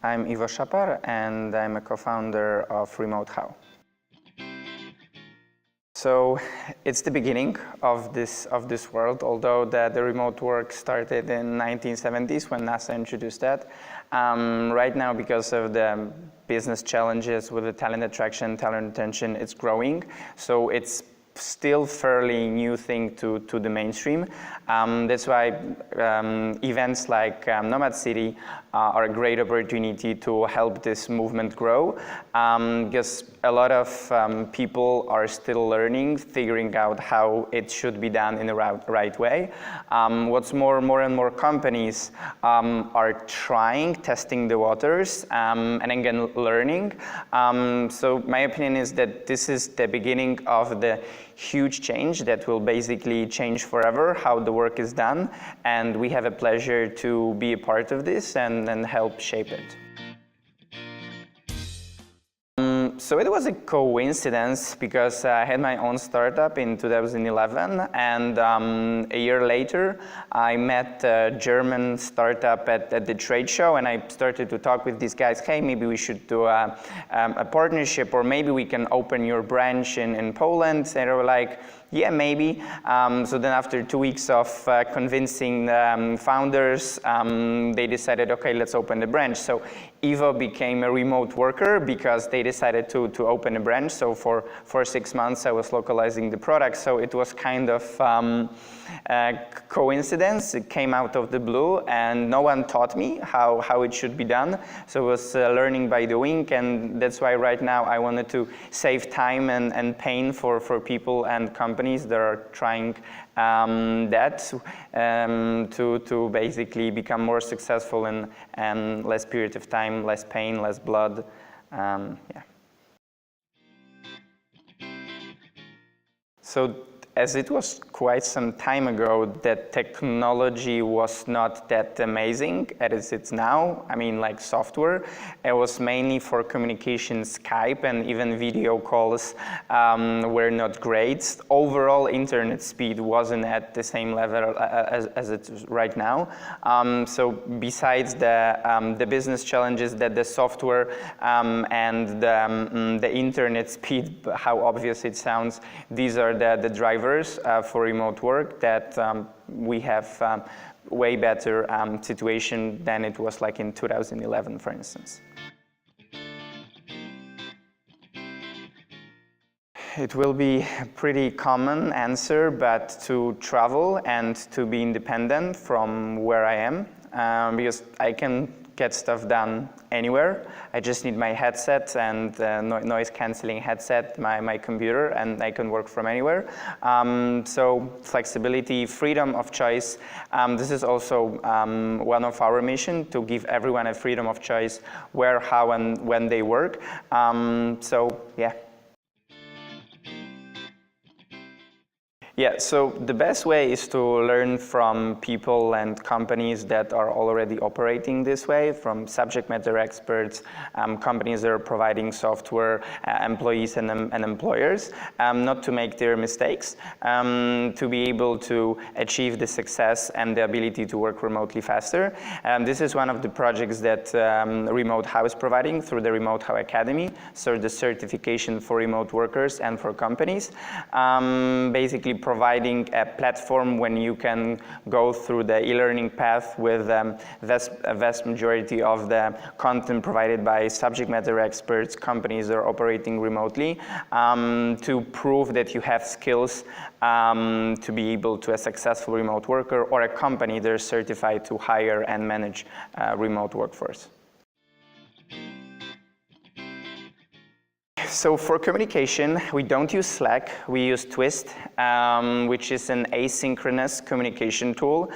I'm Iwo Szapar, and I'm a co-founder of Remote How. So it's the beginning of this world, although the remote work started in 1970s when NASA introduced that. Right now, because of the business challenges with the talent attraction, talent retention, it's growing. So it's still fairly new thing to the mainstream. That's why events like Nomad City are a great opportunity to help this movement grow, because a lot of people are still learning, figuring out how it should be done in the right way. What's more and more companies are trying, testing the waters, and again learning. So my opinion is that this is the beginning of the huge change that will basically change forever how the work is done, and we have a pleasure to be a part of this and help shape it. So it was a coincidence because I had my own startup in 2011, and a year later I met a German startup at the trade show, and I started to talk with these guys. Hey, maybe we should do a partnership, or maybe we can open your branch in Poland. And they were like, yeah, maybe. So then after 2 weeks of convincing founders, they decided, okay, let's open the branch. So Iwo became a remote worker because they decided to open a branch. So for 6 months, I was localizing the product. So it was kind of a coincidence. It came out of the blue, and no one taught me how it should be done. So it was learning by doing, and that's why right now I wanted to save time and pain for people and companies that are trying to basically become more successful in less period of time, less pain, less blood. Yeah. So as it was quite some time ago, that technology was not that amazing as it's now. I mean, like software. It was mainly for communication. Skype and even video calls were not great. Overall, internet speed wasn't at the same level as it is right now. So besides the business challenges that the software and the internet speed, how obvious it sounds, these are the drivers for remote work, that we have way better situation than it was like in 2011, for instance. It will be a pretty common answer, but to travel and to be independent from where I am, because I can get stuff done anywhere. I just need my headset and noise cancelling headset, my computer, and I can work from anywhere. So flexibility, freedom of choice. This is also one of our mission, to give everyone a freedom of choice where, how, and when they work. So yeah. Yeah, so the best way is to learn from people and companies that are already operating this way, from subject matter experts, companies that are providing software, employees and employers, not to make their mistakes, to be able to achieve the success and the ability to work remotely faster. This is one of the projects that Remote How is providing through the Remote How Academy, so the certification for remote workers and for companies. Basically providing a platform when you can go through the e-learning path with a vast majority of the content provided by subject matter experts, companies that are operating remotely, to prove that you have skills to be able to a successful remote worker, or a company that is certified to hire and manage remote workforce. So for communication, we don't use Slack, we use Twist, which is an asynchronous communication tool,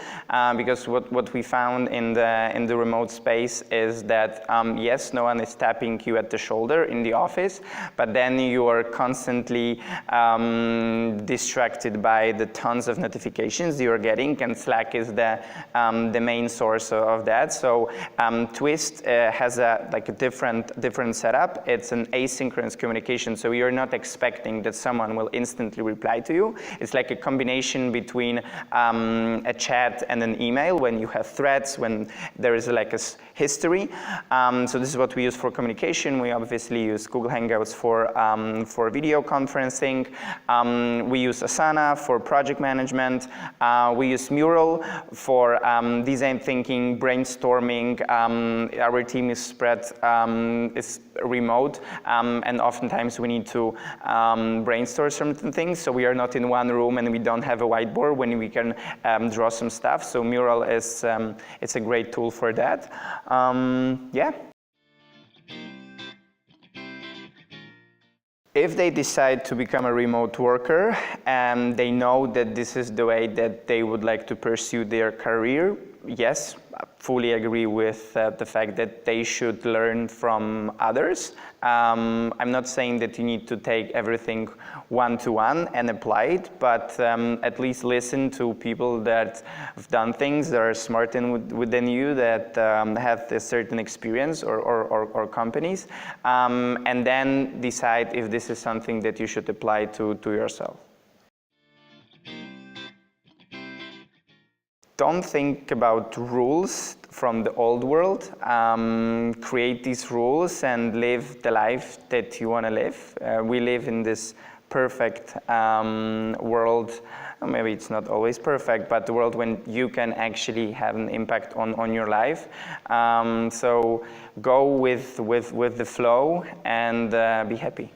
because what we found in the remote space is that, yes, no one is tapping you at the shoulder in the office, but then you are constantly distracted by the tons of notifications you're getting, and Slack is the main source of that. So Twist has a different setup. It's an asynchronous communication. So you're not expecting that someone will instantly reply to you. It's like a combination between a chat and an email, when you have threads, when there is like a history. So this is what we use for communication. We obviously use Google Hangouts for video conferencing. We use Asana for project management. We use Mural for design thinking, brainstorming. Our team is spread, is remote, and oftentimes we need to brainstorm certain things. So we are not in one room and we don't have a whiteboard when we can draw some stuff. So Mural is it's a great tool for that. Yeah. If they decide to become a remote worker and they know that this is the way that they would like to pursue their career, yes, I fully agree with the fact that they should learn from others. I'm not saying that you need to take everything one-to-one and apply it, but at least listen to people that have done things that are smarter than you, that have a certain experience, or companies, and then decide if this is something that you should apply to yourself. Don't think about rules from the old world. Create these rules and live the life that you want to live. We live in this perfect world. Maybe it's not always perfect, but the world when you can actually have an impact on your life. So go with the flow and be happy.